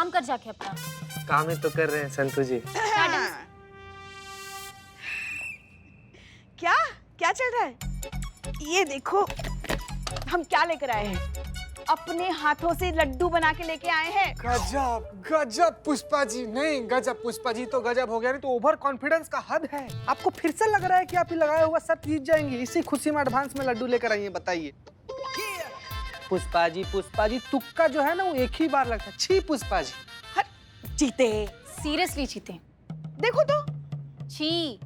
काम कर जाके अपना। काम ही तो कर रहे हैं संतू जी। क्या क्या चल रहा है? ये देखो हम क्या लेकर आए हैं। अपने हाथों से लड्डू बना के लेके आए हैं। गजब गजब पुष्पा जी, नहीं गजब पुष्पा जी तो गजब हो गया, नहीं तो ओवर कॉन्फिडेंस का हद है। आपको फिर से लग रहा है कि आप ही लगाया हुआ सब जीत जाएंगे, इसी खुशी में एडवांस में लड्डू लेकर आई हैं, बताइए। पुष्पा जी तुक्का जो है ना वो एक ही बार लगता है। छी पुष्पा जी। जीते। सीरियसली जीते। देखो तो। छी।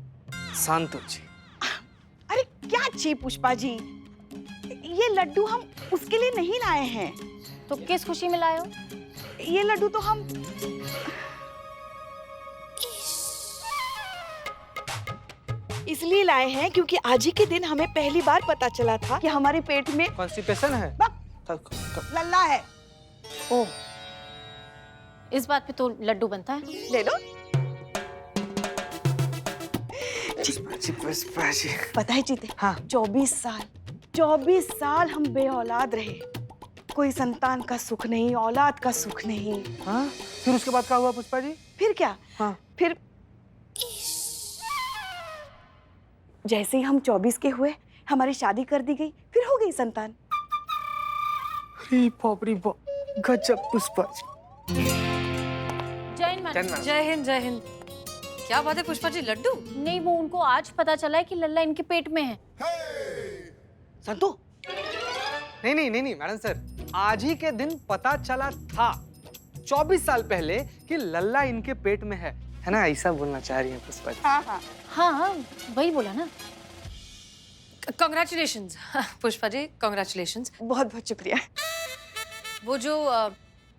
संतू जी। अरे क्या छी पुष्पा जी, ये लड्डू हम उसके लिए नहीं लाए हैं। तो किस खुशी में लाए हो? ये लड्डू तो हम इसलिए लाए हैं क्योंकि आज ही के दिन हमें पहली बार पता चला था कि हमारे पेट में कॉन्स्टिपेशन है, लल्ला है। ओह, इस बात पे तो लड्डू बनता है। ले लो। पुष्पा जी। पता है जीते, हाँ। 24 साल हम बेऔलाद रहे। कोई संतान का सुख नहीं, औलाद का सुख नहीं। हाँ? फिर उसके बाद क्या हुआ पुष्पा जी? फिर क्या? हाँ। फिर जैसे ही हम 24 के हुए, हमारी शादी कर दी गई, फिर हो गई संतान। री बाप गजब पुष्पा जी। जय हिंद मैडम। जय हिंद जय हिंद। क्या बात है पुष्पा जी, लड्डू? नहीं, वो उनको आज पता चला है कि लल्ला इनके पेट में है। संतू। नहीं मैडम सर, आज ही के दिन पता चला था 24 साल पहले कि लल्ला इनके पेट में है ना? ऐसा बोलना चाह रही है पुष्पा जी। हाँ, वही बोला ना। Congratulations Pushpa ji, congratulations. बहुत बहुत शुक्रिया। वो जो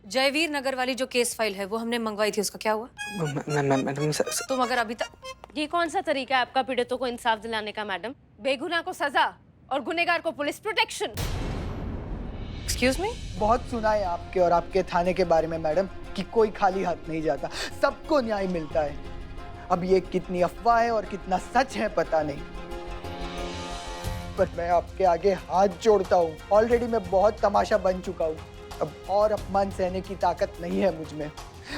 जयवीर नगर वाली जो केस फाइल है वो हमने मंगवाई थी, उसका क्या हुआ? मैडम सर, तुम अगर अभी तक ये कौन सा तरीका है आपका पीड़ितों को इंसाफ दिलाने का मैडम? बेगुनाह को सजा और गुनहगार को पुलिस प्रोटेक्शन। Excuse me? बहुत सुना है आपके और आपके थाने के बारे में मैडम कि कोई खाली हाथ नहीं जाता, सबको न्याय मिलता है। अब ये कितनी अफवाह है और कितना सच है पता नहीं, पर मैं आपके आगे हाथ जोड़ता हूँ। ऑलरेडी मैं बहुत तमाशा बन चुका हूँ, अब और अपमान सहने की ताकत नहीं है मुझ में।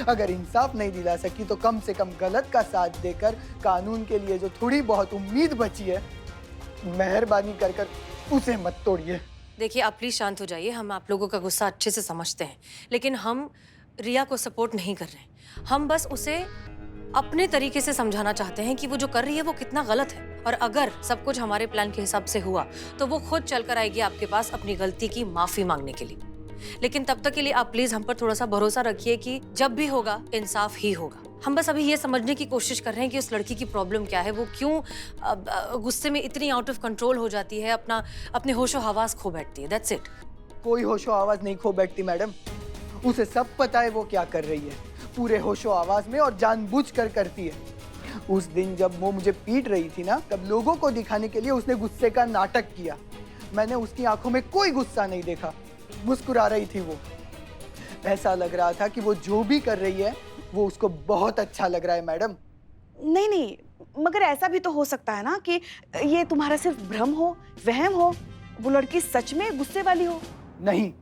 अगर इंसाफ नहीं दिला सकी तो कम से कम गलत का साथ देकर कानून के लिए जो थोड़ी बहुत उम्मीद बची है, मेहरबानी कर कर उसे मत तोड़िए। देखिए आप प्लीज शांत हो जाइए, हम आप लोगों का गुस्सा अच्छे से समझते हैं, लेकिन हम रिया को सपोर्ट नहीं कर रहे। हम बस उसे अपने तरीके से समझाना चाहते हैं कि वो जो कर रही है वो कितना गलत है, और अगर सब कुछ हमारे प्लान के हिसाब से हुआ तो वो खुद चलकर आएगी आपके पास अपनी गलती की माफी मांगने के लिए। लेकिन तब तक के लिए आप प्लीज हम पर थोड़ा सा भरोसा रखिए कि जब भी होगा इंसाफ ही होगा। हम बस अभी ये समझने की कोशिश कर रहे हैं कि उस लड़की की प्रॉब्लम क्या है, वो क्यों गुस्से में इतनी आउट ऑफ कंट्रोल हो जाती है, अपने होशो हवास खो बैठती है। That's it. कोई होशो आवाज नहीं खो बैठती मैडम, उसे सब पता है वो क्या कर रही है, पूरे होशो आवाज में, और जानबूझकर करती है। उस दिन जब वो मुझे पीट रही थी ना, तब लोगों को दिखाने के लिए उसने गुस्से का नाटक किया। मैंने उसकी आंखों में कोई गुस्सा नहीं देखा, मुस्कुरा रही थी वो। ऐसा लग रहा था कि वो जो भी कर रही है वो उसको बहुत अच्छा लग रहा है मैडम। नहीं, मगर ऐसा भी तो हो सकता है ना कि ये तुम्हारा सिर्फ भ्रम हो, वहम हो, वो लड़की सच में गुस्से वाली हो। नहीं,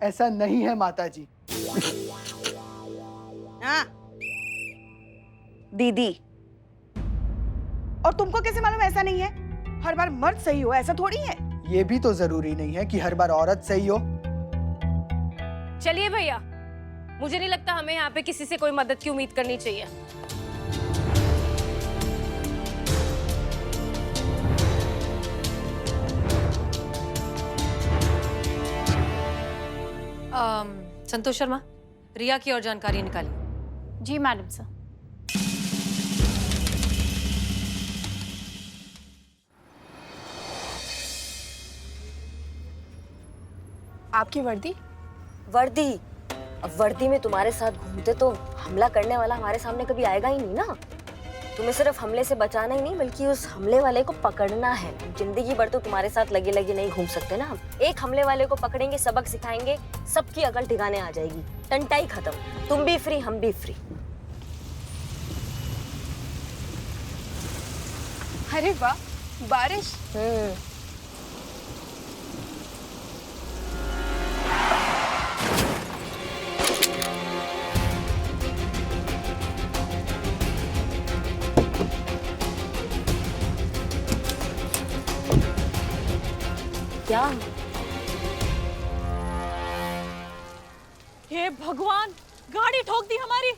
ऐसा नहीं है माताजी। हाँ। दीदी, और तुमको कैसे मालूम ऐसा नहीं है? हर बार मर्द सही हो ऐसा थोड़ी है। ये भी तो जरूरी नहीं है कि हर बार औरत सही हो। चलिए भैया, मुझे नहीं लगता हमें यहाँ पे किसी से कोई मदद की उम्मीद करनी चाहिए। संतोष शर्मा, रिया की और जानकारी निकाली। जी मैडम सर। आपकी वर्दी? वर्दी? अब वर्दी में तुम्हारे साथ घूमते तो हमला करने वाला हमारे सामने कभी आएगा ही नहीं ना। तुम्हें सिर्फ हमले से बचाना ही नहीं बल्कि उस हमले वाले को पकड़ना है। जिंदगी भर तो तुम्हारे साथ लगे लगे नहीं घूम सकते ना हम। एक हमले वाले को पकड़ेंगे, सबक सिखाएंगे, सबकी अकल ठिकाने आ जाएगी, टंटाई खत्म। तुम भी फ्री, हम भी फ्री। अरे वाह, बारिश। क्या? हे भगवान, गाड़ी ठोक दी हमारी।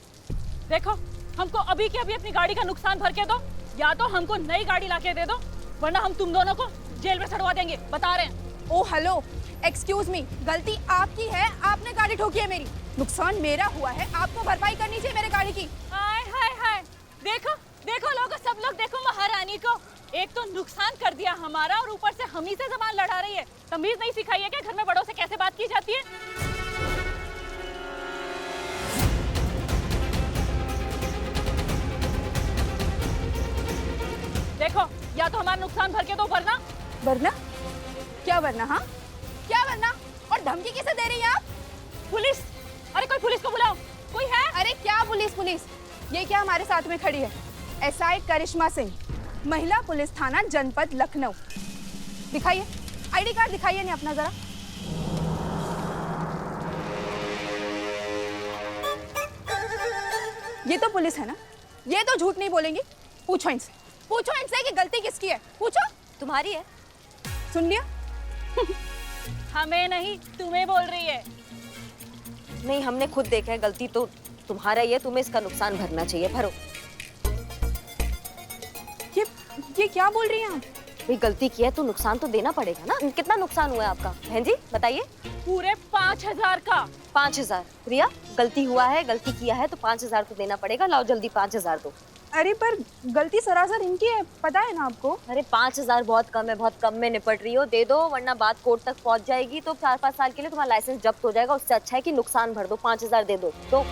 देखो, हमको अभी के अभी अपनी गाड़ी का नुकसान भर के दो, या तो हमको नई गाड़ी लाके दे दो, वरना हम तुम दोनों को जेल में सड़वा देंगे, बता रहे हैं। ओ हेलो, एक्सक्यूज मी, गलती आपकी है, आपने गाड़ी ठोकी है मेरी। नुकसान मेरा हुआ है, आपको भरपाई करनी चाहिए मेरे गाड़ी की। हाय हाय हाय, देखो देखो लोगो, सब लोग देखो महारानी को। एक तो नुकसान कर दिया हमारा और ऊपर से हम ही से जबान लड़ा रही है। तमीज नहीं सिखाई है क्या घर में बड़ों से कैसे बात की जाती है? देखो, या तो हमारा नुकसान भर के दो, वरना क्या वरना? हाँ क्या वरना? और धमकी किसे दे रही हैं आप? पुलिस। अरे कोई पुलिस को बुलाओ, कोई है? अरे क्या पुलिस? ये क्या हमारे साथ में खड़ी है? एसआई करिश्मा सिंह, महिला पुलिस थाना जनपद लखनऊ। दिखाइए आईडी कार्ड, दिखाइए नहीं अपना जरा। ये तो पुलिस है ना? ये तो झूठ नहीं बोलेंगी। पूछो इनसे कि गलती किसकी है। पूछो। तुम्हारी है। सुन लिया? हमें नहीं, तुम्हें बोल रही है। नहीं, हमने खुद देखा है, गलती तो तुम्हारा ही है, तुम्हें इसका नुकसान भरना चाहिए, भरो। ये क्या बोल रही हैं आप? भाई गलती की है तो नुकसान तो देना पड़ेगा ना। कितना नुकसान हुआ है आपका बहन जी, बताइए। पूरे 5000 का। 5000? रिया, गलती हुआ है, गलती किया है तो 5000 तो देना पड़ेगा। लाओ जल्दी 5000 दो। अरे पर गलती सरासर इनकी है, पता है ना आपको। अरे 5000 बहुत कम है, बहुत कम में निपट रही हो, दे दो, वरना बात कोर्ट तक पहुंच जाएगी तो 4-5 साल के लिए तुम्हारा लाइसेंस जब्त हो जाएगा। उससे अच्छा है कि नुकसान भर दो, 5000 दे दो। तो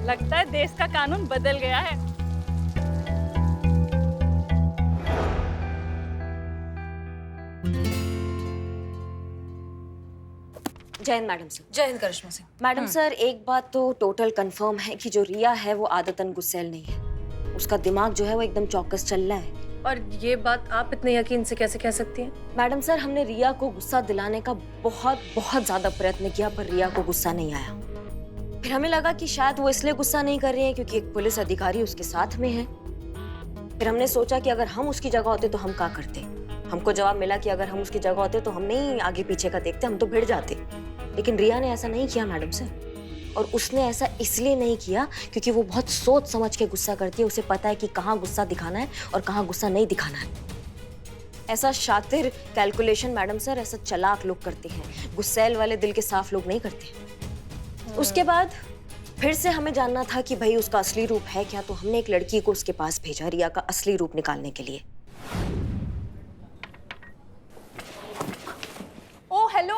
लगता है देश का कानून बदल गया है। जय हिंद मैडम सर। जय हिंद करिश्मा सिंह। मैडम सर, एक बात तो टोटल कंफर्म है कि जो रिया है वो आदतन गुस्सैल नहीं है। उसका दिमाग जो है वो एकदम चौकस चल रहा है। और ये बात आप इतने यकीन से कैसे कह सकती हैं? मैडम सर, हमने रिया को गुस्सा दिलाने का बहुत बहुत ज्यादा प्रयत्न किया, पर रिया को गुस्सा नहीं आया। फिर हमें लगा कि शायद वो इसलिए गुस्सा नहीं कर रही है क्योंकि एक पुलिस अधिकारी उसके साथ में है। फिर हमने सोचा कि अगर हम उसकी जगह होते तो हम क्या करते। हमको जवाब मिला कि अगर हम उसकी जगह होते तो हम नहीं आगे पीछे का देखते, हम तो भिड़ जाते। लेकिन रिया ने ऐसा नहीं किया मैडम सर। और उसने ऐसा इसलिए नहीं किया क्योंकि वो बहुत सोच समझ के गुस्सा करती है। उसे पता है कि कहाँ गुस्सा दिखाना है और कहाँ गुस्सा नहीं दिखाना है। ऐसा शातिर कैलकुलेशन मैडम सर, ऐसा चालाक लोग करते हैं, गुस्सैल वाले दिल के साफ लोग नहीं करते। उसके बाद फिर से हमें जानना था कि भाई उसका असली रूप है क्या, तो हमने एक लड़की को उसके पास भेजा रिया का असली रूप निकालने के लिए। ओ हेलो,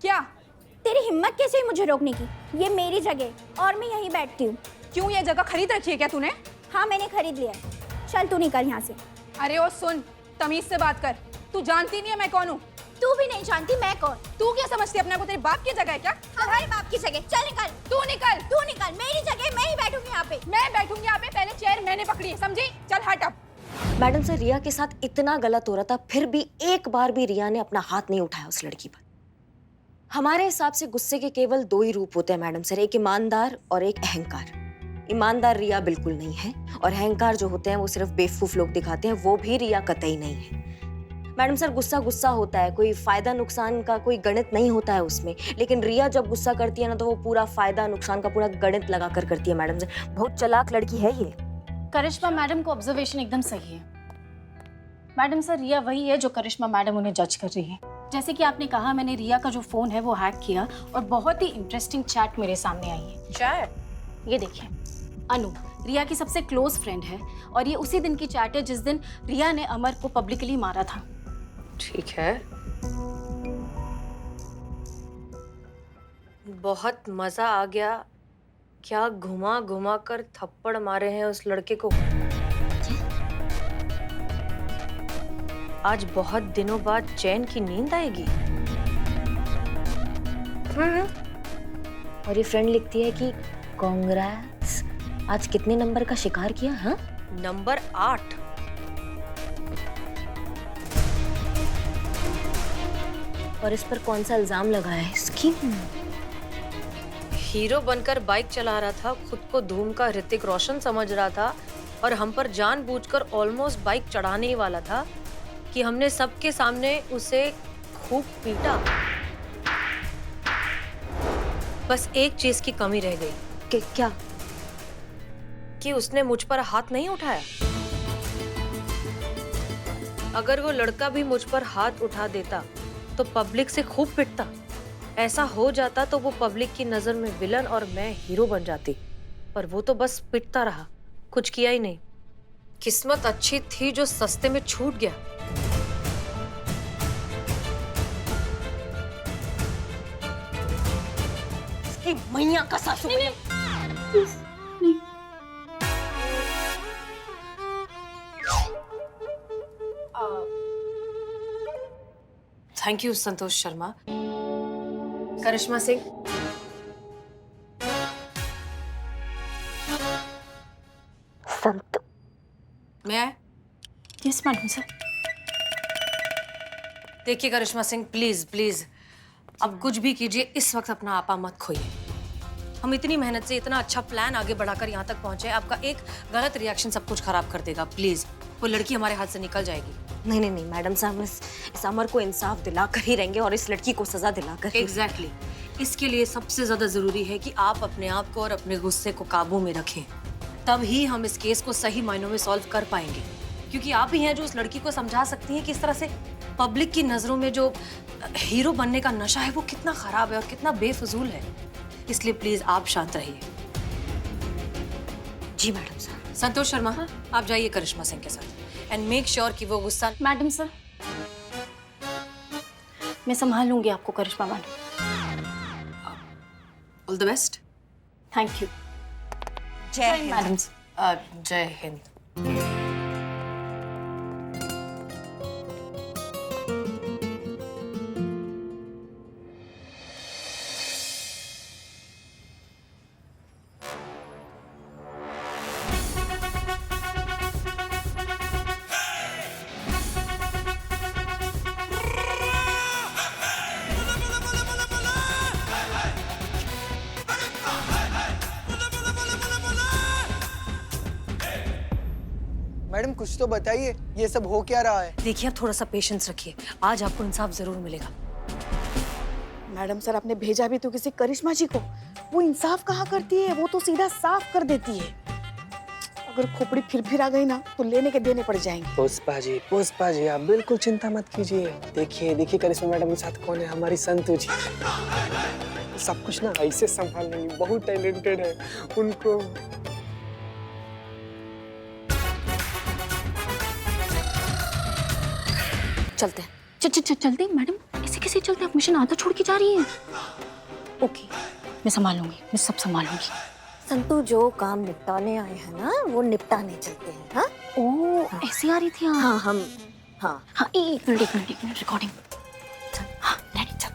क्या तेरी हिम्मत कैसे हुई मुझे रोकने की? ये मेरी जगह और मैं यहीं बैठती हूँ। क्यों ये जगह खरीद रखी है क्या तूने? हाँ मैंने खरीद लिया है। चल तू निकल यहाँ से। अरे ओ सुन, तमीज से बात कर। तू जानती नहीं है मैं कौन हूँ? तू भी नहीं जानती मैं कौन। तू क्या समझती है अपने को? तेरे बाप की जगह है क्या? हमारे बाप की जगह। चल निकल। तू निकल। तू निकल, मेरी जगह, मैं ही बैठूंगी यहाँ पे। मैं बैठूंगी यहाँ पे, पहले चेयर मैंने पकड़ी है, समझी? चल हट अब। मैडम सर, रिया के साथ इतना गलत हो रहा था, फिर भी एक बार भी रिया ने अपना हाथ नहीं उठाया उस लड़की पर। हमारे हिसाब से गुस्से के केवल 2 ही रूप होते हैं मैडम सर, एक ईमानदार और एक अहंकार। ईमानदार रिया बिल्कुल नहीं है और अहंकार जो होते हैं वो सिर्फ बेवकूफ लोग दिखाते हैं, वो भी रिया कतई नहीं है। मैडम सर, गुस्सा गुस्सा होता है, कोई फायदा नुकसान का कोई गणित नहीं होता है उसमें। लेकिन रिया जब गुस्सा करती है ना तो वो पूरा फायदा नुकसान का पूरा गणित लगा कर करती है मैडम सर। बहुत चालाक लड़की है ये। करिश्मा मैडम को ऑब्जर्वेशन एकदम सही है। मैडम सर, रिया वही है जो करिश्मा मैडम उन्हें जज कर रही है। जैसे कि आपने कहा, मैंने रिया का जो फोन है वो हैक किया और बहुत ही इंटरेस्टिंग चैट मेरे सामने आई है। चैट? ये देखिए, अनु रिया की सबसे क्लोज फ्रेंड है और ये उसी दिन की चैट है जिस दिन रिया ने अमर को पब्लिकली मारा था। ठीक है, बहुत मजा आ गया। क्या घुमा घुमा कर थप्पड़ मारे हैं उस लड़के को। आज बहुत दिनों बाद चैन की नींद आएगी। और ये फ्रेंड लिखती है कि कांग्रेट्स, आज कितने नंबर का शिकार किया? हाँ, नंबर 8। और इस पर कौन सा इल्जाम लगाया है इसकी? हीरो बनकर बाइक चला रहा था, खुद को धूम का ऋतिक रोशन समझ रहा था और हम पर जानबूझकर ऑलमोस्ट बाइक चढ़ाने ही वाला था कि हमने सबके सामने उसे खूब पीटा। बस एक चीज की कमी रह गई। क्या? कि उसने मुझ पर हाथ नहीं उठाया। अगर वो लड़का भी मुझ पर हाथ उठा देता तो पब्लिक से खूब पिटता। ऐसा हो जाता तो वो पब्लिक की नजर में विलन और मैं हीरो बन जाती। पर वो तो बस पिटता रहा, कुछ किया ही नहीं। किस्मत अच्छी थी जो सस्ते में छूट गया। इसकी मैया का सासू। Thank you Santosh Sharma. करिश्मा सिंह, संत, मैं यस मैडम सर। देखिए करिश्मा सिंह, प्लीज प्लीज अब कुछ भी कीजिए, इस वक्त अपना आपा मत खोइए। हम इतनी मेहनत से इतना अच्छा प्लान आगे बढ़ाकर यहाँ तक पहुंचे, आपका एक गलत रिएक्शन सब कुछ खराब कर देगा। प्लीज, वो लड़की हमारे हाथ से निकल जाएगी। नहीं नहीं नहीं मैडम साहब, इस अमर को इंसाफ दिलाकर ही रहेंगे और इस लड़की को सजा दिलाकर। एग्जैक्टली इसके लिए सबसे ज्यादा जरूरी है कि आप अपने आप को और अपने गुस्से को काबू में रखें। तब ही हम इस केस को सही मायनों में सॉल्व कर पाएंगे, क्योंकि आप ही हैं जो उस लड़की को समझा सकती हैं कि इस तरह से पब्लिक की नजरों में जो हीरो बनने का नशा है वो कितना खराब है और कितना बेफजूल है। इसलिए प्लीज आप शांत रहिए। जी मैडम साहब। संतोष शर्मा, आप जाइए करिश्मा सिंह के साथ एंड मेक श्योर कि वो गुस्सा। मैडम सर, मैं संभाल लूंगी आपको Karishma madam. All the best. Thank you. जय हिंद मैडम। जय हिंद। मैडम कुछ तो बताइए, ये सब हो क्या रहा है? देखिए, आप थोड़ा सा पेशेंस रखिए, आज आपको इंसाफ जरूर मिलेगा। मैडम सर, आपने भेजा भी तो किसी करिश्मा जी को। वो इंसाफ कहाँ करती है, वो तो सीधा साफ कर देती है। अगर खोपड़ी फिर आ गई ना तो लेने के देने पड़ जाएंगे। पुष्पा जी आप बिल्कुल चिंता मत कीजिए। देखिए देखिए करिश्मा मैडम के साथ कौन है, हमारी संतू जी। सब कुछ ना ऐसे संभाल लेंगी, बहुत टैलेंटेड है उनको। चलते हैं। चलते मैडम, ऐसे कैसे चलते? आप मिशन आधा छोड़ के जा रही हैं। ओके, मैं संभाल लूंगी, मैं सब संभाल लूंगी। संतू, जो काम निपटाने आए हैं ना वो निपटाने चलते हैं। हाँ ओह, ऐसी आ रही थी आप? हाँ हम हाँ हाँ, एक मिनट रिकॉर्डिंग। हाँ रेडी, चल।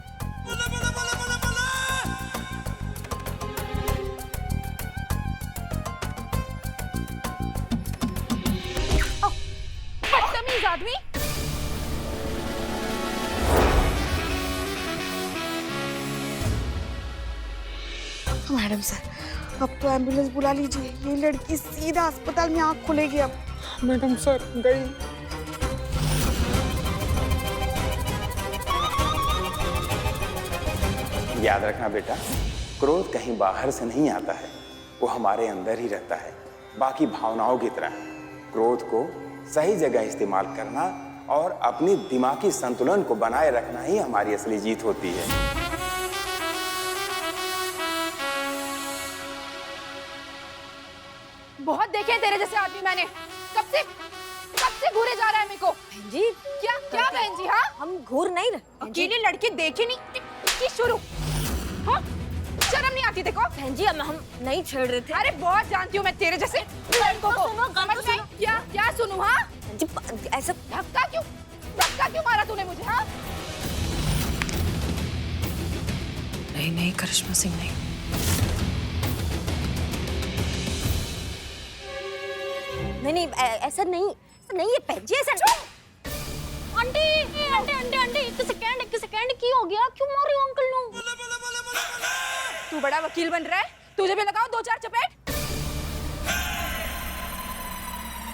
बदतमीज आदमी। मैडम सर, अब तो एम्बुलेंस बुला लीजिए। ये लड़की सीधा अस्पताल में आंख खुलेगी अब। मैडम सर गई। याद रखना बेटा, क्रोध कहीं बाहर से नहीं आता है, वो हमारे अंदर ही रहता है। बाकी भावनाओं की तरह क्रोध को सही जगह इस्तेमाल करना और अपनी दिमागी संतुलन को बनाए रखना ही हमारी असली जीत होती है। बहुत देखे हैं तेरे जैसे आदमी मैंने। कब से घूरे जा रहा है मेरे को। बहन जी, क्या बहन जी? हाँ, हम घूर नहीं रहे। अकेली लड़की देखी नहीं की शुरू। हाँ, शर्म नहीं आती देखो। बहन जी, हम नहीं छेड़ रहे थे। अरे बहुत जानती हूँ मैं तेरे जैसे लड़कों को। समझ गई? क्या सुनूं? हाँ, जी ऐसा धक्का क्यों मारा तूने मुझे? हाँ, नहीं नहीं नहीं करिश्मा सिंह नहीं। नहीं ऐसा नहीं है बहन जी, ऐसा आंटी आंटी आंटी आंटी एक सेकंड की हो गया? क्यों मार रही हो अंकल नु? तू बड़ा वकील बन रहा है, तुझे भी लगाओ 2-4 चपेट।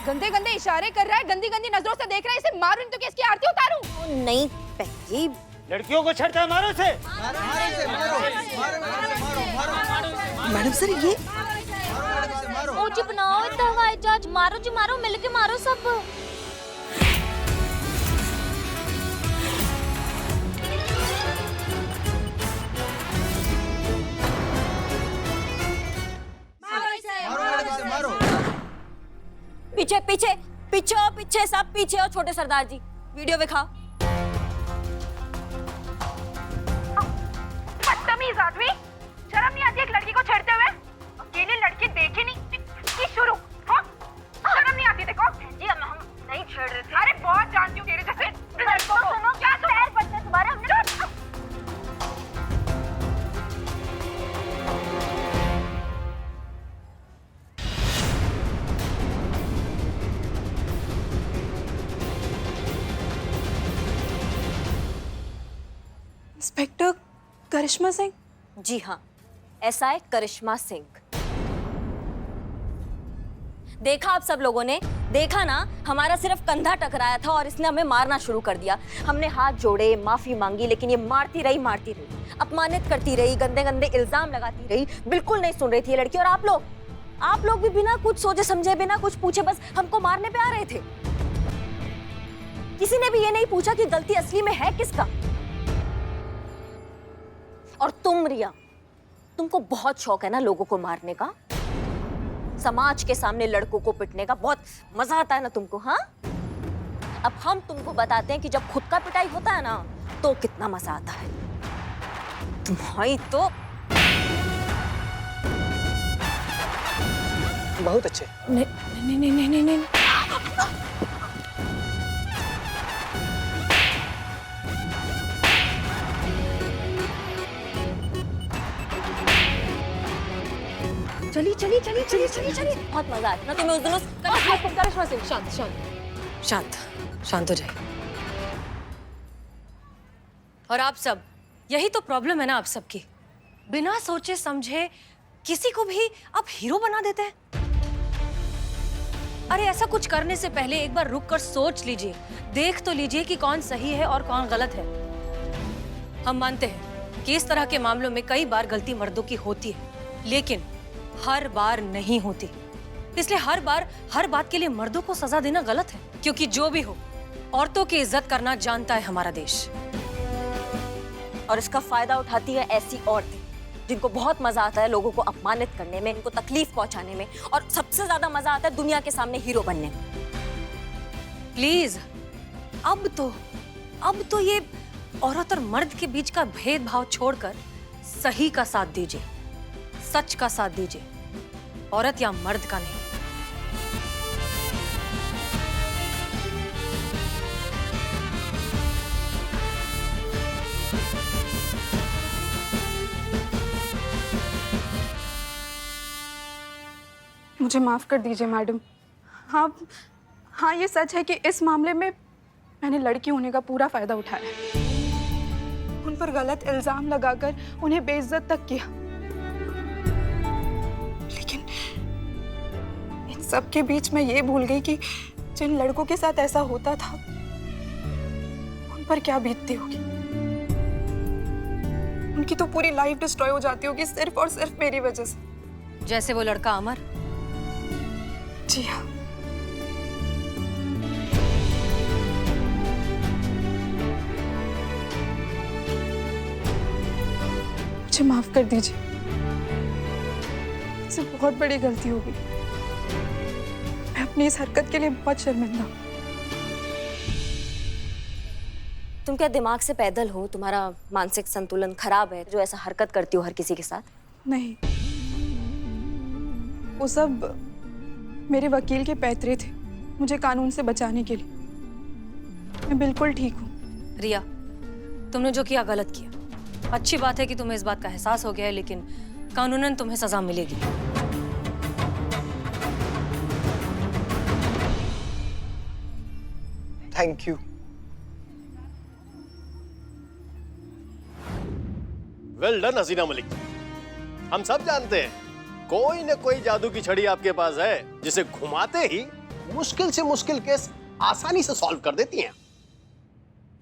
गंदे गंदे इशारे कर रहा है, गंदी गंदी नजरों से देख रहा है, इसे मारूं तो क्या इसकी आरती उतारूं? नहीं बहन जी, लड़कियों को छेड़ता है, मारो इसे। मैडम सर ये ओ जी बनाओ इतना हवाई जहाज, मारो जी मारो, मिलके मारो सब। पीछे पीछे पीछे पीछे सब पीछे हो। छोटे सरदार जी वीडियो दिखाओ। बदतमीज आदमी, शर्म नहीं आती एक लड़की को छेड़ते हुए? अकेली लड़की देखी नहीं की शुरू, हाँ? शर्म नहीं आती देखो? जी हम नहीं छेड़ रहे थे। अरे बहुत जानती हूँ तेरे जैसे लड़कों को। सुनो क्या पैर पड़ते तुम्हारे, हमने इंस्पेक्टर करिश्मा सिंह? जी हाँ, एसआई करिश्मा सिंह। देखा आप सब लोगों ने, देखा ना, हमारा सिर्फ कंधा टकराया था और इसने हमें मारना शुरू कर दिया। हमने हाथ जोड़े, माफी मांगी, लेकिन ये मारती रही, अपमानित करती रही, गंदे गंदे इल्जाम लगाती रही, बिल्कुल नहीं सुन रही थी ये लड़की। और आप लोग भी बिना कुछ सोचे समझे, बिना कुछ पूछे बस हमको मारने पे आ रहे थे। किसी ने भी ये नहीं पूछा कि गलती असली में है किसका। और तुम रिया, तुमको बहुत शौक है ना लोगों को मारने का, समाज के सामने लड़कों को पिटने का बहुत मजा आता है ना तुमको, हाँ? अब हम तुमको बताते हैं कि जब खुद का पिटाई होता है ना तो कितना मजा आता है। तुम्हारी तो बहुत अच्छे। नहीं। चलिए बहुत मजा आता है ना तुम्हें उस दिन। करिश्मा सिंह शांत हो जाइए। और आप सब, यही तो प्रॉब्लम है ना आप सबकी, बिना सोचे समझे किसी को भी आप हीरो बना देते हैं। अरे ऐसा कुछ करने से पहले एक बार रुक कर सोच लीजिए, देख तो लीजिए कि कौन सही है और कौन गलत है। हम मानते हैं कि इस तरह के मामलों में कई बार गलती मर्दों की होती है, लेकिन हर बार नहीं होती। इसलिए हर बार हर बात के लिए मर्दों को सजा देना गलत है, क्योंकि जो भी हो, औरतों की इज्जत करना जानता है हमारा देश। और इसका फायदा उठाती है ऐसी औरतें जिनको बहुत मजा आता है लोगों को अपमानित करने में, इनको तकलीफ पहुंचाने में, और सबसे ज्यादा मजा आता है दुनिया के सामने हीरो बनने में। प्लीज अब तो ये औरत और मर्द के बीच का भेदभाव छोड़कर सही का साथ दीजिए, सच का साथ दीजिए, औरत या मर्द का नहीं। मुझे माफ कर दीजिए मैडम। हाँ ये सच है कि इस मामले में मैंने लड़की होने का पूरा फायदा उठाया, उन पर गलत इल्जाम लगाकर उन्हें बेइज्जत तक किया। लेकिन इन सब के बीच मैं ये भूल गई कि जिन लड़कों के साथ ऐसा होता था उन पर क्या बीतती होगी। उनकी तो पूरी लाइफ डिस्ट्रॉय हो जाती होगी सिर्फ और सिर्फ मेरी वजह से। जैसे वो लड़का अमर। जी हाँ। मुझे माफ कर दीजिए, मुझसे बहुत बड़ी गलती हो गई। मैं अपनी इस हरकत के लिए बहुत शर्मिंदा हूँ। तुम क्या दिमाग से पैदल हो? तुम्हारा मानसिक संतुलन खराब है जो ऐसा हरकत करती हो हर किसी के साथ? नहीं, वो सब मेरे वकील के पैतरे थे मुझे कानून से बचाने के लिए। मैं बिल्कुल ठीक हूँ। रिया, तुमने जो किया गलत किया, अच्छी बात है कि तुम्हें इस बात का एहसास हो गया है, लेकिन कानूनन तुम्हें सजा मिलेगी। Thank you. वेल डन हसीना मलिक। हम सब जानते हैं कोई न कोई जादू की छड़ी आपके पास है जिसे घुमाते ही मुश्किल से मुश्किल केस आसानी से सॉल्व कर देती हैं।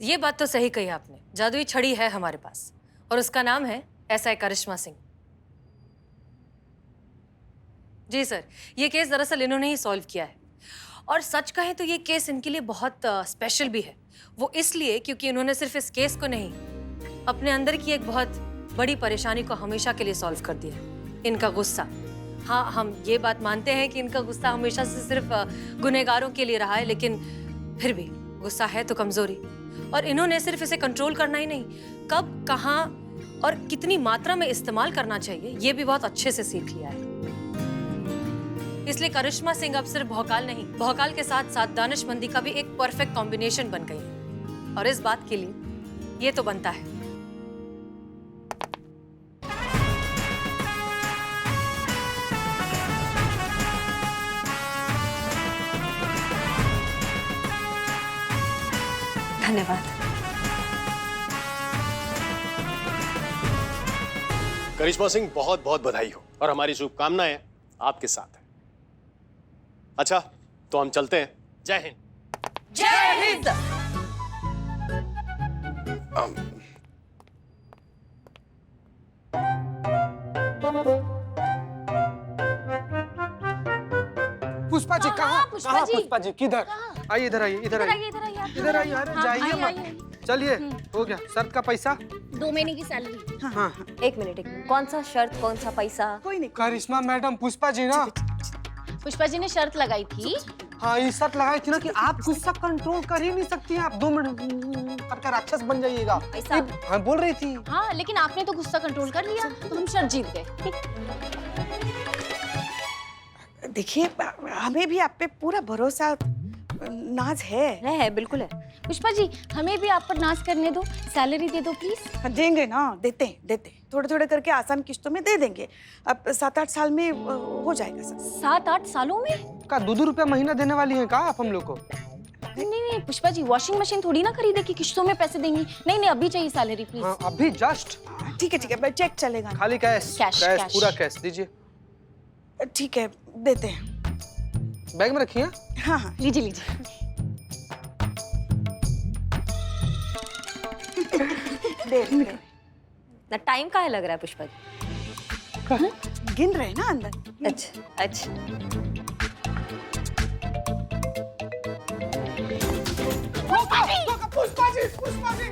ये बात तो सही कही आपने, जादुई छड़ी है हमारे पास और उसका नाम है एसआई करिश्मा सिंह। जी सर, ये केस दरअसल इन्होंने ही सॉल्व किया है और सच कहें तो ये केस इनके लिए बहुत स्पेशल भी है। वो इसलिए क्योंकि इन्होंने सिर्फ इस केस को नहीं, अपने अंदर की एक बहुत बड़ी परेशानी को हमेशा के लिए सॉल्व कर दिया है, इनका गुस्सा। हाँ, हम ये बात मानते हैं कि इनका गुस्सा हमेशा से सिर्फ गुनहगारों के लिए रहा है, लेकिन फिर भी गुस्सा है तो कमजोरी, और इन्होंने सिर्फ इसे कंट्रोल करना ही नहीं, कब, कहाँ और कितनी मात्रा में इस्तेमाल करना चाहिए ये भी बहुत अच्छे से सीख लिया है। इसलिए करिश्मा सिंह अब सिर्फ भौकाल नहीं, भौकाल के साथ साथ दानिशमंदी का भी एक परफेक्ट कॉम्बिनेशन बन गई है, और इस बात के लिए ये तो बनता है। धन्यवाद। करिश्मा सिंह, बहुत बहुत बधाई हो और हमारी शुभकामनाएं आपके साथ है। अच्छा, तो हम चलते हैं। जय हिंद। जय हिंद। पुष्पा जी कहाँ? पुष्पा कहाँ जी? पुष्पा जी किधर? आइए, इधर आइए, इधर आइए, इधर आइए। अरे जाइए मत। चलिए, हो गया। शर्त का पैसा 2 महीने की सैलरी। हाँ। एक मिनट। कौन सा शर्त, कौन सा पैसा? कोई नहीं। करिश्मा मैडम, पुष्पा जी ना, पुष्पा जी ने शर्त लगाई थी। हाँ, ये शर्त लगाई थी ना कि आप गुस्सा कंट्रोल कर ही नहीं सकती हैं, आप 2 मिनट करके राक्षस बन जाइएगा। पैसा? हाँ, बोल रही थी। हाँ, लेकिन आपने तो गुस्सा कंट्रोल कर लिया, तो हम शर्त जीत गए। देखिए, हमें भी आप पे पूरा भरोसा, नाज है। बिल्कुल है। पुष्पा जी, हमें भी आप पर नाज करने दो, सैलरी दे दो प्लीज। देंगे ना, देते हैं। थोड़े थोड़े करके आसान किश्तों में दे देंगे। अब 7-8 साल में हो जाएगा सब। 7-8 सालों में? का 2-2 रुपया महीना देने वाली हैं का आप हम लोग को? नहीं पुष्पा जी, वॉशिंग मशीन थोड़ी ना खरीदे कि किश्तों में पैसे देंगी। नहीं, अभी चाहिए सैलरी प्लीज। हाँ, अभी जस्ट। ठीक है, चेक चलेगा। खाली कैश? कैश, पूरा कैश दीजिए। ठीक है, देते हैं। बैग में रखिए। हाँ, लीजिए। दे। ना टाइम काहे लग रहा है पुष्पा जी? गिन रहे हैं ना अंदर। अच्छा। पुष्पा जी।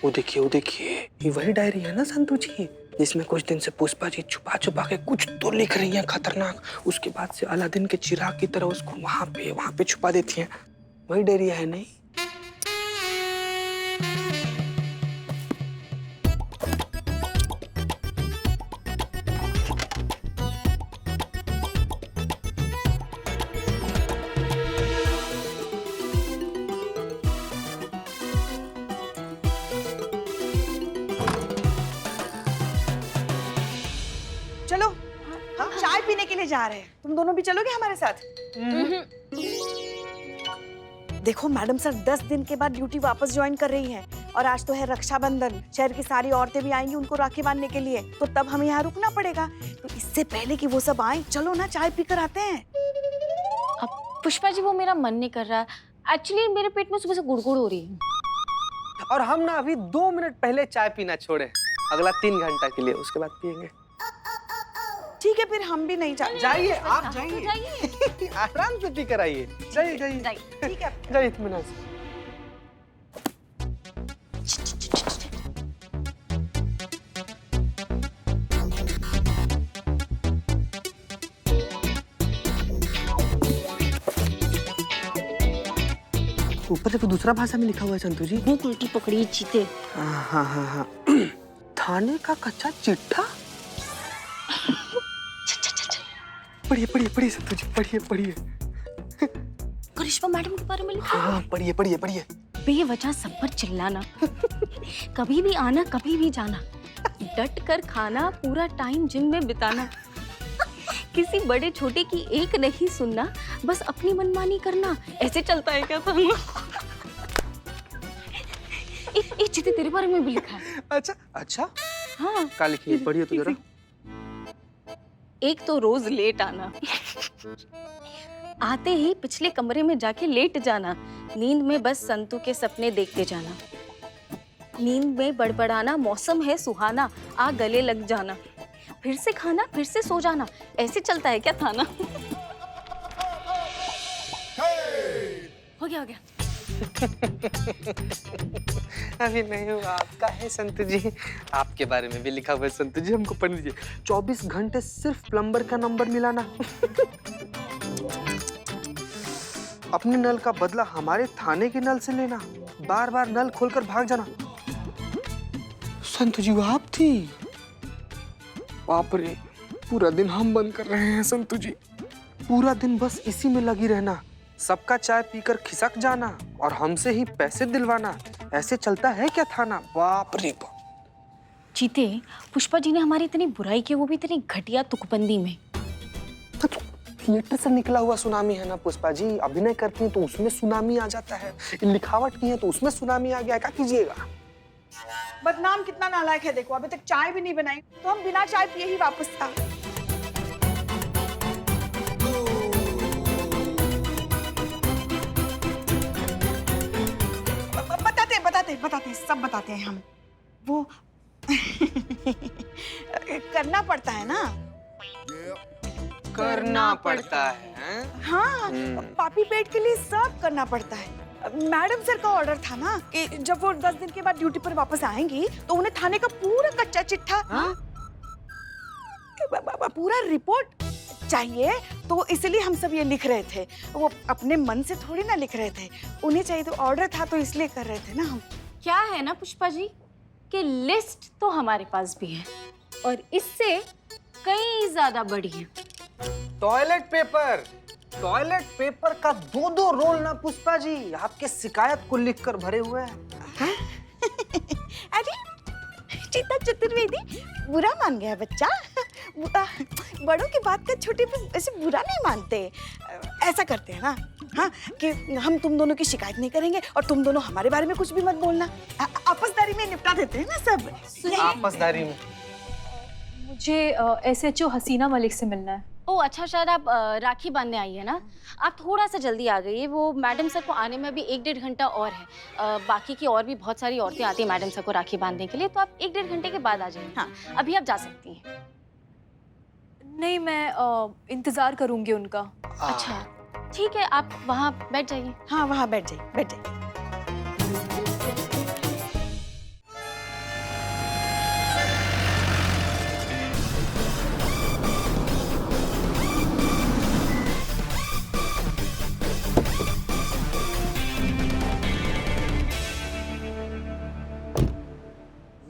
वो देखिए, ये वही डायरी है ना संतू जी, जिसमें कुछ दिन से पुष्पा जी छुपा के कुछ तो लिख रही हैं खतरनाक। उसके बाद से अलादीन के चिराग की तरह उसको वहां पे छुपा देती हैं। वही डायरी है नहीं? चलो, हम चाय पीने के लिए जा रहे हैं। तुम दोनों भी चलोगे हमारे साथ? देखो मैडम सर 10 दिन के बाद ड्यूटी वापस ज्वाइन कर रही हैं और आज तो है रक्षाबंधन। शहर की सारी औरतें भी आएंगी उनको राखी बांधने के लिए, तो तब हमें यहाँ रुकना पड़ेगा। तो इससे पहले कि वो सब आए, चलो ना चाय पीकर आते हैं। अब पुष्पा जी, वो मेरा मन नहीं कर रहा। एक्चुअली मेरे पेट में सुबह से गुड़गुड़ हो रही है। और हम ना अभी 2 मिनट पहले चाय पीना छोड़े, अगला 3 घंटा के लिए, उसके बाद पियेंगे। ठीक है, फिर हम भी नहीं जाइए, आप जाइए। आराम से पी कर आइए। जाइए। ठीक है, जाइए इत्मीनान से। ऊपर देखो दूसरा भाषा में लिखा हुआ है संतू जी। मुंह उल्टी पकड़ी चीते। हाँ हाँ हाँ हाँ। थाने का कच्चा चिट्ठा। पढ़िए पढ़िए पढ़िए संतू जी, पढ़िए पढ़िए। करिश्मा मैडम के बारे में लिखा हाँ पढ़िए पढ़िए पढ़िए। बेवजह सब पर चिल्लाना, कभी भी आना कभी भी जाना, डट कर खाना, पूरा टाइम जिम में बिताना, किसी बड़े छोटे की एक नहीं सुनना, बस अपनी मनमानी करना, ऐसे चलता है क्या तुम? एक चीज़ तेरे बारे में भी लिखा है। अच्छा अच्छा, हाँ क्या लिखी है? पढ़िए तो जरा। एक तो रोज लेट आना, आते ही पिछले कमरे में जाके लेट जाना, नींद में बस संतू के सपने देखते जाना, नींद में बड़बड़ाना, मौसम है सुहाना, आ गले लग जाना, फिर से खाना फिर से सो जाना, ऐसे चलता है क्या थाना? हो गया हो गया। अभी नहीं हुआ, आपका है संतू जी। आपके बारे में भी लिखा हुआ है संतू जी, हमको पढ़ लीजिए। 24 घंटे सिर्फ प्लम्बर का नंबर मिलाना, अपने नल का बदला हमारे थाने के नल से लेना, बार बार नल खोलकर भाग जाना। संतू जी वो आप थी? बाप रे, पूरा दिन हम बंद कर रहे हैं संतू जी। पूरा दिन बस इसी में लगी रहना, सबका चाय पीकर खिसक जाना और हमसे ही पैसे दिलवाना, ऐसे चलता है क्या थाना? बाप रे बाप। चीते, पुष्पा जी ने हमारी इतनी बुराई की, वो भी इतनी घटिया तुकबंदी में। तो थिएटर से निकला हुआ सुनामी है ना पुष्पा जी, अभिनय करती हैं तो उसमें सुनामी आ जाता है, लिखावट की है तो उसमें सुनामी आ गया, क्या कीजिएगा? बदनाम कितना नालायक है देखो, अभी तक चाय भी नहीं बनाई तो हम बिना चाय पिए ही वापस आ। बताते सब बताते हैं हम। वो करना पड़ता है ना, करना पड़ता है। हाँ, पापी पेट के लिए सब करना पड़ता है। मैडम सर का ऑर्डर था ना कि जब वो 10 दिन के बाद ड्यूटी पर वापस आएंगी तो उन्हें थाने का पूरा कच्चा चिट्ठा, पूरा रिपोर्ट चाहिए, तो इसलिए हम सब ये लिख रहे थे। वो अपने मन से थोड़ी ना लिख रहे थे, उन्हें चाहिए तो ऑर्डर था तो इसलिए कर रहे थे ना हम। क्या है ना पुष्पा जी कि लिस्ट तो हमारे पास भी है और इससे कई ज्यादा बड़ी है। टॉयलेट पेपर का 2-2 रोल ना पुष्पा जी, आपके शिकायत को लिखकर भरे हुए हैं। अरे चीता चतुर्वेदी, बुरा मान गया बच्चा। बड़ों की बात का छोटे पे ऐसे बुरा नहीं मानते। ऐसा करते हैं ना, हाँ, कि हम तुम दोनों की शिकायत नहीं करेंगे और तुम दोनों हमारे बारे में कुछ भी मत बोलना। आपसदारी में निपटा देते हैं ना सब। आपसदारी में मुझे SHO हसीना मलिक से मिलना है। ओह अच्छा, शायद आप राखी बांधने आई है ना, आप थोड़ा सा जल्दी आ गई। वो मैडम सर को आने में भी 1-1.5 घंटा और है। बाकी की और भी बहुत सारी औरतें आती हैं मैडम सर को राखी बांधने के लिए, तो आप 1-1.5 घंटे के बाद आ जाइए। हाँ, अभी आप जा सकती हैं। नहीं, मैं इंतजार करूंगी उनका। अच्छा ठीक है, आप वहाँ बैठ जाइए। हाँ वहाँ बैठ जाइए, बैठ जाइए।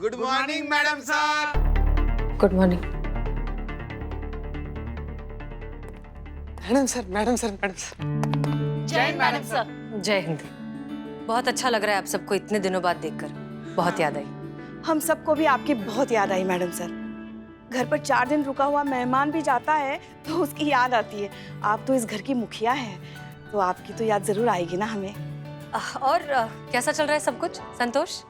Good morning madam sir. Good morning. Madam sir. जय मैडम सर। जय हिंद। बहुत अच्छा लग रहा है आप सबको इतने दिनों बाद देखकर, बहुत याद आई। हम सबको भी आपकी बहुत याद आई मैडम सर। घर पर 4 दिन रुका हुआ मेहमान भी जाता है तो उसकी याद आती है। आप तो इस घर की मुखिया हैं, तो आपकी तो याद जरूर आएगी ना हमें। और कैसा चल रहा है सब कुछ संतोष?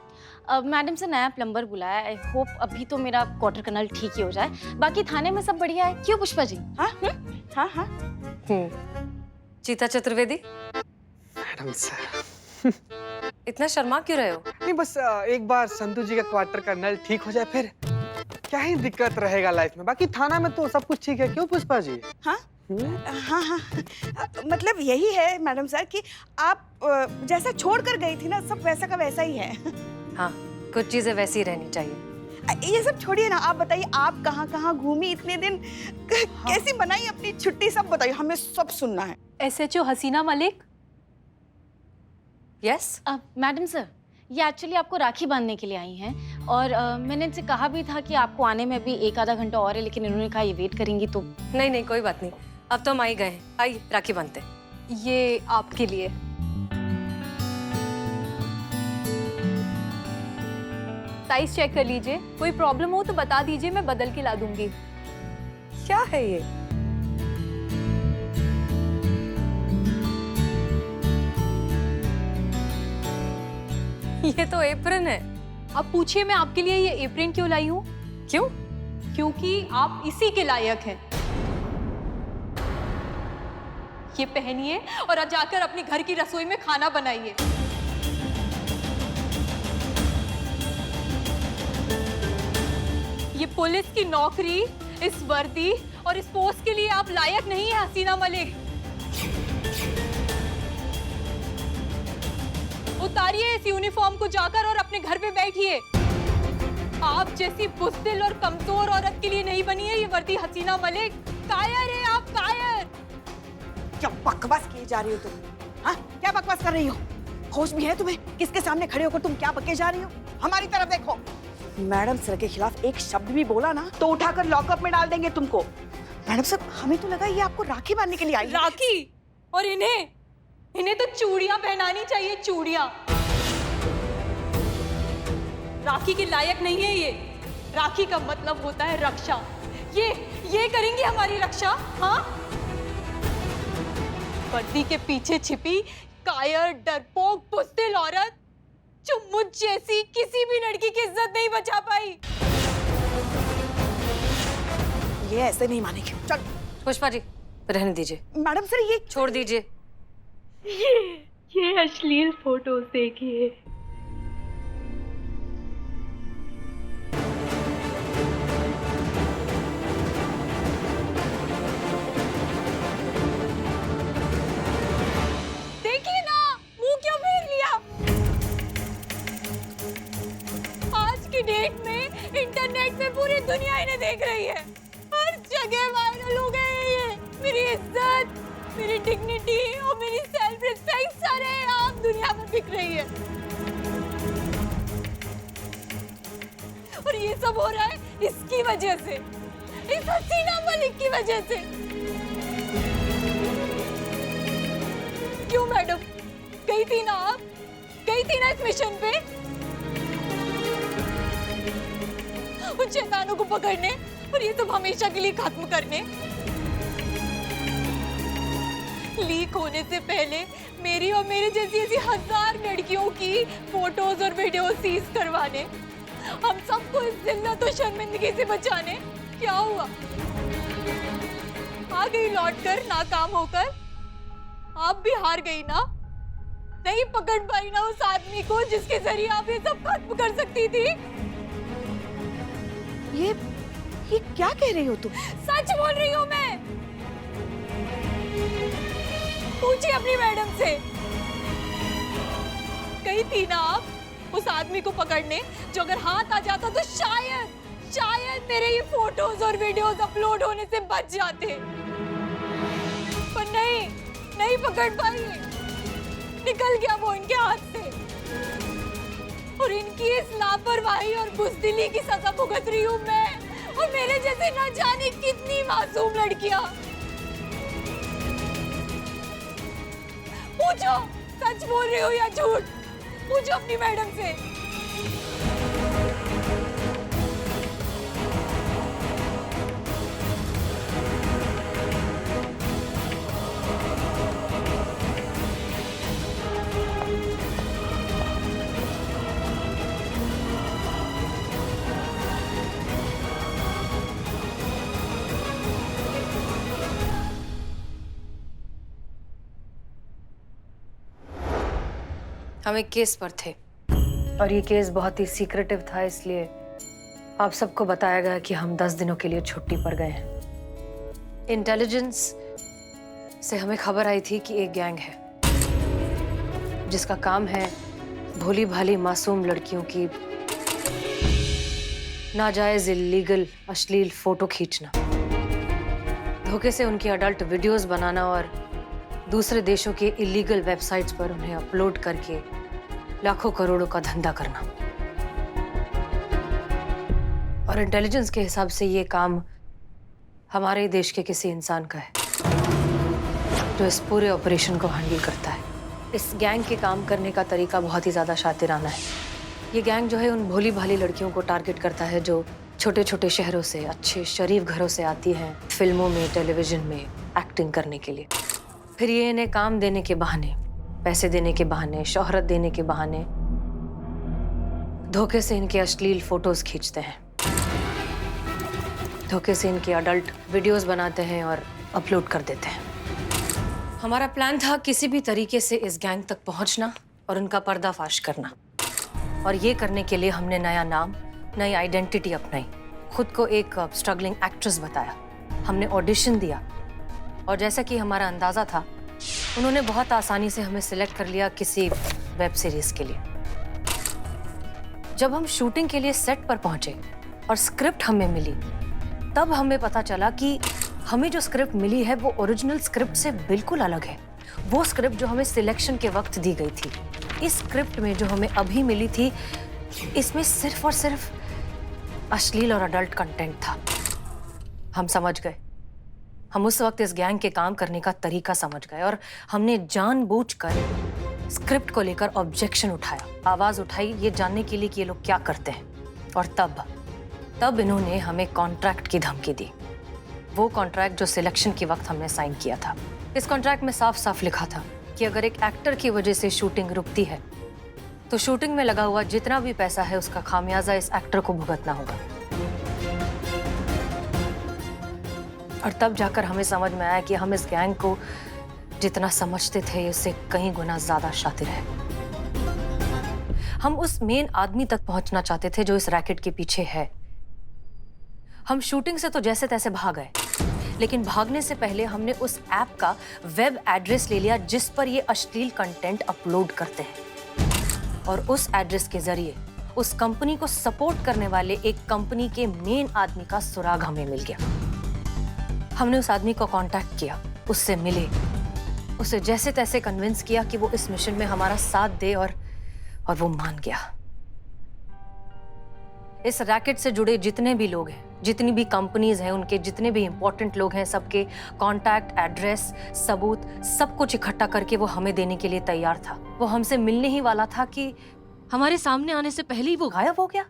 मैडम से नया प्लम्बर बुलाया, आई होप अभी तो मेरा क्वार्टर कनल ठीक ही हो जाए। बाकी थाने में सब बढ़िया है, क्यों पुष्पा जी? हाँ हाँ हाँ। चीता चतुर्वेदी, मैडम सर इतना शर्मा क्यों रहे हो? नहीं, बस एक बार संतू जी का क्वार्टर का नल ठीक हो जाए, फिर क्या ही दिक्कत रहेगा लाइफ में। बाकी थाना में तो सब कुछ ठीक है, क्यों पुष्पा जी? हाँ हाँ हाँ, मतलब यही है मैडम सर कि आप जैसा छोड़ कर गई थी ना, सब वैसा का वैसा ही है। हाँ, कुछ चीजें वैसी ही रहनी चाहिए। ये सब छोड़िए ना, आप बताइए आप कहाँ कहाँ घूमी इतने दिन, कैसी बनाई अपनी छुट्टी, सब बताइए, हमें सब सुनना है। SHO हसीना मलिक? यस मैडम सर, ये एक्चुअली आपको राखी बांधने के लिए आई हैं और मैंने इनसे कहा भी था कि आपको आने में अभी 1 आधा घंटा और है, लेकिन इन्होंने कहा ये वेट करेंगी तो। नहीं नहीं कोई बात नहीं, अब तो हम आ ही गए हैं। आइए राखी बांधते हैं। ये आपके लिए। साइज चेक कर लीजिए, कोई प्रॉब्लम हो तो बता दीजिए, मैं बदल के ला दूंगी। क्या है ये? ये तो एप्रन है। अब पूछिए मैं आपके लिए ये एप्रिन क्यों लाई हूँ? क्यों? क्योंकि आप इसी के लायक हैं। ये पहनिए और आज जाकर अपने घर की रसोई में खाना बनाइए। ये पुलिस की नौकरी, इस वर्दी और इस पोस्ट के लिए आप लायक नहीं है हसीना मलिक। उतारिए इस यूनिफॉर्म को जाकर और अपने घर पे बैठिए। आप जैसी बुज़दिल और कमजोर औरत के लिए नहीं बनी है ये वर्दी हसीना मलिक। कायर है आप, कायर। क्या बकवास किए जा रही हो तुम? हाँ, क्या बकवास कर रही हो? होश भी है तुम्हें? किसके सामने खड़े होकर तुम क्या बके जा रही हो? हमारी तरफ देखो। मैडम सर के खिलाफ एक शब्द भी बोला ना तो उठाकर लॉकअप में डाल देंगे तुमको। मैडम सर, हमें तो लगा ये आपको राखी बांधने के लिए आई है। राखी? और इन्हें तो चूड़ियां पहनानी चाहिए, चूड़ियां। राखी के लायक नहीं है ये। राखी का मतलब होता है रक्षा। ये करेंगी हमारी रक्षा? हाँ, वर्दी के पीछे छिपी कायर, डरपोक, बुज़दिल औरत जो मुझ जैसी किसी भी लड़की की इज्जत नहीं बचा पाई। ये ऐसे नहीं मानेगी। चल पुष्पा जी रहने दीजिए। मैडम सर, ये छोड़ दीजिए। ये अश्लील फोटोज देखिए। देखिए ना, मुंह क्यों फेर लिया? आज की डेट में इंटरनेट में पूरी दुनिया इन्हें देख रही है। हर जगह वायरल हो गए हैं ये। मेरी इज्जत, मेरी डिग्निटी और मेरी सेल्फ रिस्पेक्ट सारे आम दुनिया में बिक रही है। और ये सब हो रहा है इसकी वजह से, इस हसीना मलिक की वजह से। क्यों मैडम? गई थी ना आप? गई थी ना इस मिशन पे उन शैतानों को पकड़ने और ये सब हमेशा के लिए खत्म करने। लीक होने से पहले मेरी और मेरे जैसी ऐसी 1000 लड़कियों की फोटोज और वीडियो सीज करवाने, हम सबको इस जिल्लत और शर्मिंदगी से बचाने। क्या हुआ? आ गई लौटकर नाकाम होकर। आप भी हार गई ना? नहीं पकड़ पाई ना उस आदमी को जिसके जरिए आप ये सब खत्म कर सकती थी। ये क्या कह रही हो तुम? सच बोल रही हूँ मैं। पूछिए अपनी मैडम से। गई थी ना आप उस आदमी को पकड़ने जो अगर हाथ आ जाता तो शायद मेरे ये फोटोज और वीडियोस अपलोड होने से बच जाते। पर नहीं पकड़ पाई। निकल गया वो इनके हाथ से। और इनकी इस लापरवाही और बुज़दिली की सजा भुगत रही हूँ मैं और मेरे जैसे न जाने कितनी मासूम लड़कियां। पूछो सच बोल रही हो या झूठ? पूछो अपनी मैडम से। हम एक केस पर थे और ये केस बहुत ही सीक्रेटिव था, इसलिए आप सबको बताया गया कि हम 10 दिनों के लिए छुट्टी पर गए हैं। इंटेलिजेंस से हमें खबर आई थी कि एक गैंग है जिसका काम है भोली भाली मासूम लड़कियों की नाजायज इल्लीगल अश्लील फोटो खींचना, धोखे से उनकी अडल्ट वीडियोस बनाना और दूसरे देशों के इलीगल वेबसाइट्स पर उन्हें अपलोड करके लाखों करोड़ों का धंधा करना। और इंटेलिजेंस के हिसाब से ये काम हमारे देश के किसी इंसान का है जो इस पूरे ऑपरेशन को हैंडल करता है। इस गैंग के काम करने का तरीका बहुत ही ज़्यादा शातिराना है। ये गैंग जो है उन भोली भाली लड़कियों को टारगेट करता है जो छोटे छोटे शहरों से, अच्छे शरीफ घरों से आती हैं फिल्मों में, टेलीविजन में एक्टिंग करने के लिए। फिर ये इन्हें काम देने के बहाने, पैसे देने के बहाने, शोहरत देने के बहाने धोखे से इनके अश्लील फोटोज खींचते हैं, धोखे से इनके अडल्ट वीडियोस बनाते हैं और अपलोड कर देते हैं। हमारा प्लान था किसी भी तरीके से इस गैंग तक पहुंचना और उनका पर्दाफाश करना। और ये करने के लिए हमने नया नाम, नई आइडेंटिटी अपनाई, खुद को एक स्ट्रगलिंग एक्ट्रेस बताया। हमने ऑडिशन दिया और जैसा कि हमारा अंदाजा था, उन्होंने बहुत आसानी से हमें सिलेक्ट कर लिया किसी वेब सीरीज के लिए। जब हम शूटिंग के लिए सेट पर पहुंचे और स्क्रिप्ट हमें मिली, तब हमें पता चला कि हमें जो स्क्रिप्ट मिली है वो ओरिजिनल स्क्रिप्ट से बिल्कुल अलग है। वो स्क्रिप्ट जो हमें सिलेक्शन के वक्त दी गई थी, इस स्क्रिप्ट में जो हमें अभी मिली थी, इसमें सिर्फ और सिर्फ अश्लील और अडल्ट कंटेंट था। हम समझ गए, हम उस वक्त इस गैंग के काम करने का तरीका समझ गए और हमने जानबूझकर स्क्रिप्ट को लेकर ऑब्जेक्शन उठाया, आवाज उठाई ये जानने के लिए कि ये लोग क्या करते हैं। और तब इन्होंने हमें कॉन्ट्रैक्ट की धमकी दी, वो कॉन्ट्रैक्ट जो सिलेक्शन के वक्त हमने साइन किया था। इस कॉन्ट्रैक्ट में साफ साफ लिखा था कि अगर एक एक्टर की वजह से शूटिंग रुकती है तो शूटिंग में लगा हुआ जितना भी पैसा है उसका खामियाजा इस एक्टर को भुगतना होगा। और तब जाकर हमें समझ में आया कि हम इस गैंग को जितना समझते थे उससे कहीं गुना ज्यादा शातिर है। हम उस मेन आदमी तक पहुंचना चाहते थे जो इस रैकेट के पीछे है। हम शूटिंग से तो जैसे तैसे भाग गए, लेकिन भागने से पहले हमने उस ऐप का वेब एड्रेस ले लिया जिस पर ये अश्लील कंटेंट अपलोड करते हैं। और उस एड्रेस के जरिए उस कंपनी को सपोर्ट करने वाले एक कंपनी के मेन आदमी का सुराग हमें मिल गया। हमने उस आदमी को कांटेक्ट किया, उससे मिले, उसे जैसे तैसे कन्विंस किया कि वो इस मिशन में हमारा साथ दे और वो मान गया। इस रैकेट से जुड़े जितने भी लोग हैं, जितनी भी कंपनीज हैं, उनके जितने भी इंपॉर्टेंट लोग हैं, सबके कांटेक्ट, एड्रेस, सबूत, सब कुछ इकट्ठा करके वो हमें देने के लिए तैयार था। वो हमसे मिलने ही वाला था कि हमारे सामने आने से पहले ही वो गायब हो गया।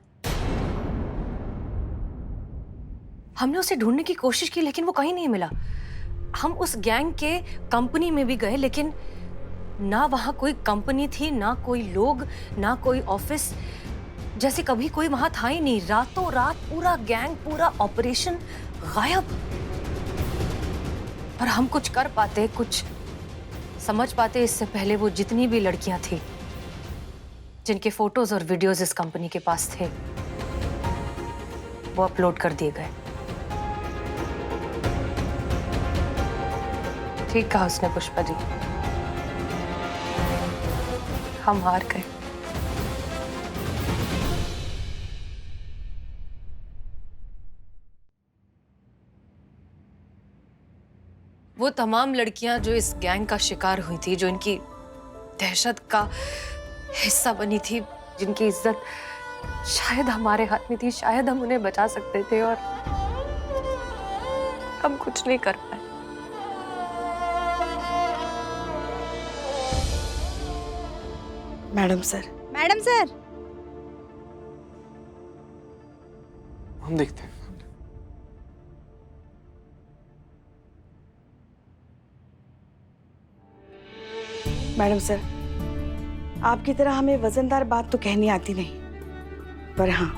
हमने उसे ढूंढने की कोशिश की लेकिन वो कहीं नहीं मिला। हम उस गैंग के कंपनी में भी गए लेकिन ना वहां कोई कंपनी थी, ना कोई लोग, ना कोई ऑफिस, जैसे कभी कोई वहां था ही नहीं। रातों रात पूरा गैंग, पूरा ऑपरेशन गायब। और हम कुछ कर पाते, कुछ समझ पाते इससे पहले वो जितनी भी लड़कियां थी जिनके फोटोज और वीडियोस इस कंपनी के पास थे वो अपलोड कर दिए गए। ठीक कहा उसने पुष्पा जी, हम हार गए। वो तमाम लड़कियां जो इस गैंग का शिकार हुई थी, जो इनकी दहशत का हिस्सा बनी थी, जिनकी इज्जत शायद हमारे हाथ में थी, शायद हम उन्हें बचा सकते थे और हम कुछ नहीं कर पाए। मैडम सर, मैडम सर, हम देखते हैं। मैडम सर, आपकी तरह हमें वजनदार बात तो कहनी आती नहीं, पर हाँ,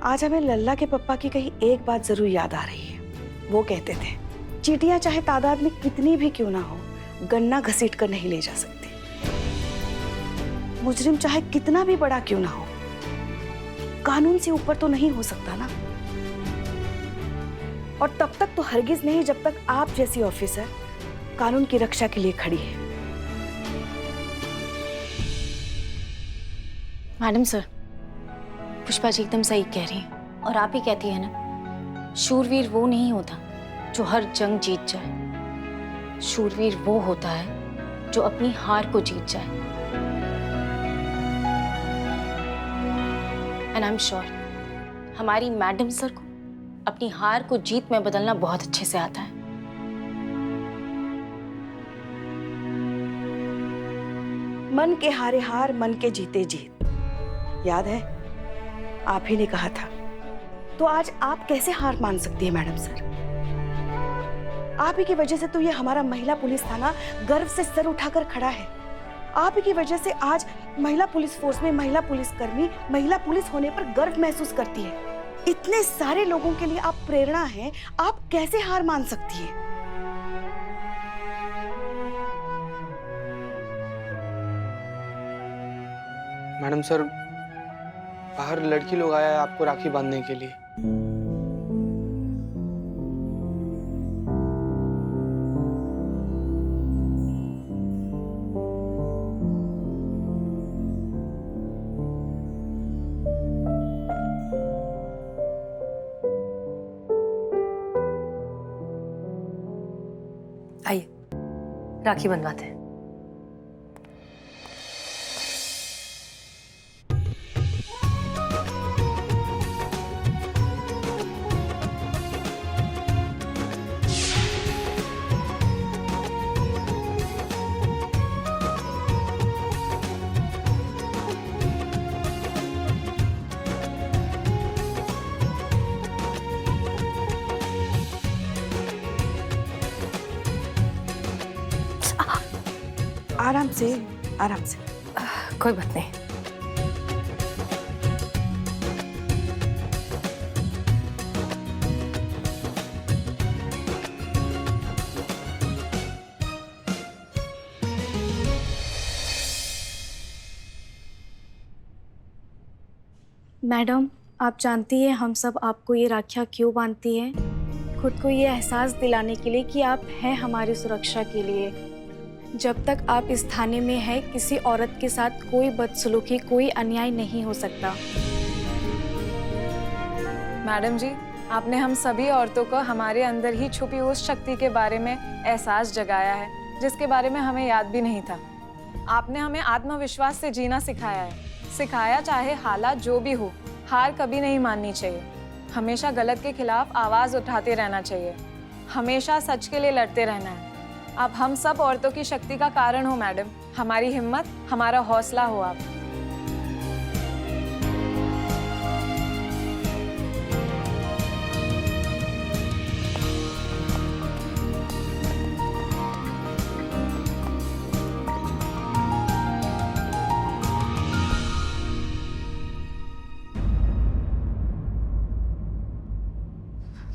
आज हमें लल्ला के पप्पा की कही एक बात जरूर याद आ रही है। वो कहते थे, चींटियां चाहे तादाद में कितनी भी क्यों ना हो, गन्ना घसीट कर नहीं ले जा सकती। मुजरिम चाहे कितना भी बड़ा क्यों ना हो, कानून से ऊपर तो नहीं हो सकता ना। और तब तक तो हरगिज नहीं जब तक आप जैसी ऑफिसर कानून की रक्षा के लिए खड़ी है। मैडम सर, पुष्पा जी एकदम सही कह रही हैं। और आप ही कहती है ना, शूरवीर वो नहीं होता जो हर जंग जीत जाए। शूरवीर वो होता है जो अपनी हार को जीत जाए। एंड आई एम श्योर हमारी मैडम सर को अपनी हार को जीत में बदलना बहुत अच्छे से आता है। मन के हारे हार, मन के जीते जीत। याद है आप ही ने कहा था, तो आज आप कैसे हार मान सकती है मैडम सर? आप ही की वजह से तो ये हमारा महिला पुलिस थाना गर्व से सर उठाकर खड़ा है। आप ही की वजह से आज महिला पुलिस फोर्स में महिला पुलिसकर्मी महिला पुलिस होने पर गर्व महसूस करती है। इतने सारे लोगों के लिए आप प्रेरणा हैं, आप कैसे हार मान सकती है? मैडम सर, बाहर लड़की लोग आया है आपको राखी बांधने के लिए। आइए राखी बंधवाते हैं। आराम से, आराम से। कोई बात नहीं। मैडम, आप जानती हैं हम सब आपको ये राखियाँ क्यों बांधती हैं? खुद को ये एहसास दिलाने के लिए कि आप हैं हमारी सुरक्षा के लिए। जब तक आप इस थाने में हैं, किसी औरत के साथ कोई बदसलूकी, कोई अन्याय नहीं हो सकता। मैडम जी, आपने हम सभी औरतों को हमारे अंदर ही छुपी उस शक्ति के बारे में एहसास जगाया है, जिसके बारे में हमें याद भी नहीं था। आपने हमें आत्मविश्वास से जीना सिखाया है। सिखाया चाहे हालात जो भी हो, हार कभी नहीं माननी चाहिए। हमेशा गलत के खिलाफ आवाज़ उठाते रहना चाहिए। हमेशा सच के लिए लड़ते रहना है। आप हम सब औरतों की शक्ति का कारण हो मैडम। हमारी हिम्मत, हमारा हौसला हो आप।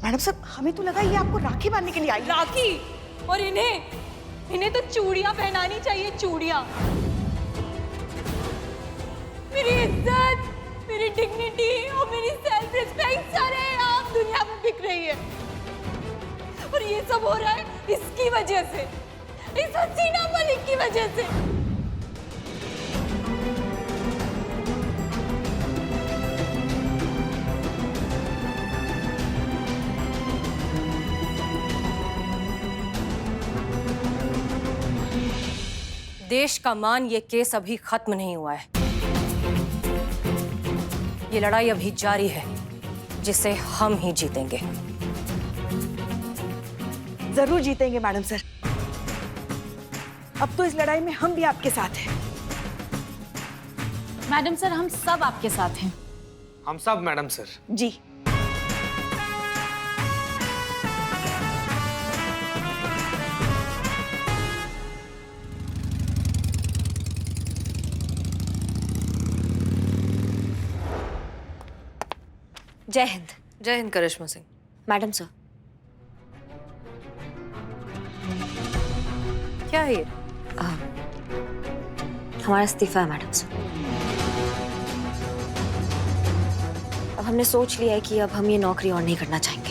मैडम साहब, हमें तो लगा ये आपको राखी बांधने के लिए आई है। राखी? और इन्हें तो चूड़ियां पहनानी चाहिए, चूड़ियां। मेरी इज्जत, मेरी डिग्निटी और मेरी सेल्फ रिस्पेक्ट सारे आप दुनिया में बिक रही है। और ये सब हो रहा है इसकी वजह से, इस हसीना मलिक की वजह से। देश का मान ये केस अभी खत्म नहीं हुआ है। ये लड़ाई अभी जारी है, जिसे हम ही जीतेंगे। जरूर जीतेंगे मैडम सर। अब तो इस लड़ाई में हम भी आपके साथ हैं। मैडम सर, हम सब आपके साथ हैं। हम सब मैडम सर। जी। जय हिंद। जय हिंद करिश्मा सिंह। मैडम सर, क्या है ये? हमारा इस्तीफा है मैडम सर। अब हमने सोच लिया है कि अब हम ये नौकरी और नहीं करना चाहेंगे।